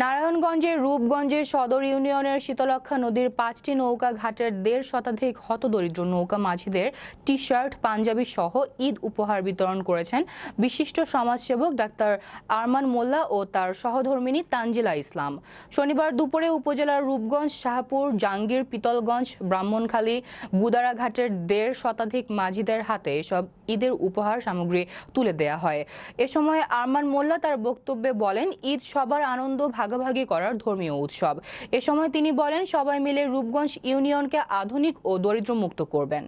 নারায়ণগঞ্জের রূপগঞ্জের সদর ইউনিয়নের শীতলক্ষ্যা নদীর 5টি নৌকা ঘাটের 1.5 শতাধিক হতদরিদ্র নৌকা মাঝিদের টি-শার্ট, পাঞ্জাবি সহ ঈদ উপহার বিতরণ করেছেন বিশিষ্ট সমাজসেবক ডাক্তার আরমান মোল্লা ও তার সহধর্মিণী তানজিলা ইসলাম। শনিবার দুপুরে উপজেলার রূপগঞ্জ, শাহপুর, জাঙ্গির, পিতলগঞ্জ, ব্রাহ্মণখালী, গুদারা ঘাটের 1.5 শতাধিক মাঝিদের হাতে এসব ঈদের উপহার সামগ্রী তুলে দেয়া হয়। এ সময় আরমান মোল্লা তার বক্তব্যে বলেন, ঈদ সবার আনন্দ ভাগাভাগি করার ধর্মীয় উৎসব। এ সময় তিনি বলেন, সবাই মিলে রূপগঞ্জ ইউনিয়নকে আধুনিক ও দরিদ্রমুক্ত করবেন।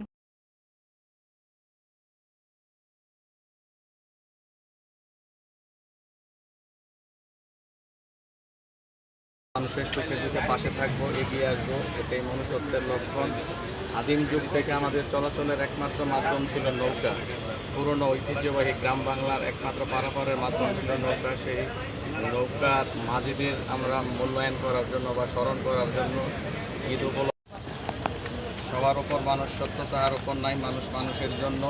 মানুষের সুখে দুঃখে পাশে থাকবো, এগিয়ে আসবো, এটাই মনুষ্যত্বের লক্ষণ। আদিম যুগ থেকে আমাদের চলাচলের একমাত্র মাধ্যম ছিল নৌকা। পুরনো ঐতিহ্যবাহী গ্রাম বাংলার একমাত্র পারাপারের মাধ্যম ছিল নৌকা। সেই নৌকার মাঝিদের আমরা মূল্যায়ন করার জন্য বা স্মরণ করার জন্য ঈদ সবার উপর মানুষ সত্য, তাহার উপর নাই। মানুষ মানুষের জন্য।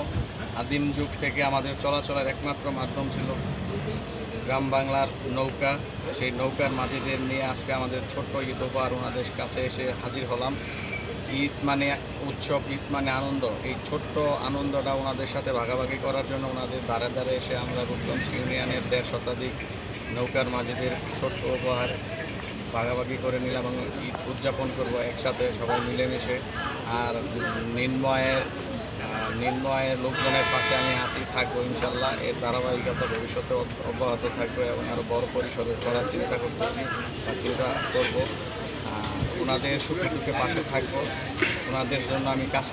আদিম যুগ থেকে আমাদের চলাচলের একমাত্র মাধ্যম ছিল গ্রাম বাংলার নৌকা। সেই নৌকার মাঝিদের নিয়ে আজকে আমাদের ছোট্ট ঈদ উপহার ওনাদের কাছে এসে হাজির হলাম। ঈদ মানে উৎসব, ঈদ মানে আনন্দ। এই ছোট্ট আনন্দটা ওনাদের সাথে ভাগাভাগি করার জন্য ওনাদের দ্বারে দ্বারে এসে আমরা রূপগঞ্জ ইউনিয়নের 1.5 শতাধিক নৌকার মাঝিদের ছোট্ট উপহার ভাগাভাগি করে নিলাম এবং ঈদ উদযাপন করবো একসাথে সবাই মিলেমিশে। আর নিম্ন আয়ের লোকজনের পাশে আমি আছি, থাকবো ইনশাল্লাহ। এর ধারাবাহিকতা ভবিষ্যতে অব্যাহত থাকবে এবং আরও বড় পরিসরে করার চিন্তা করতেছি বা চিন্তা করবো। ওনাদের সুখে দুঃখে পাশে থাকবো, ওনাদের জন্য আমি কাজ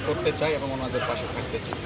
করতে চাই এবং ওনাদের পাশে থাকতে চাই।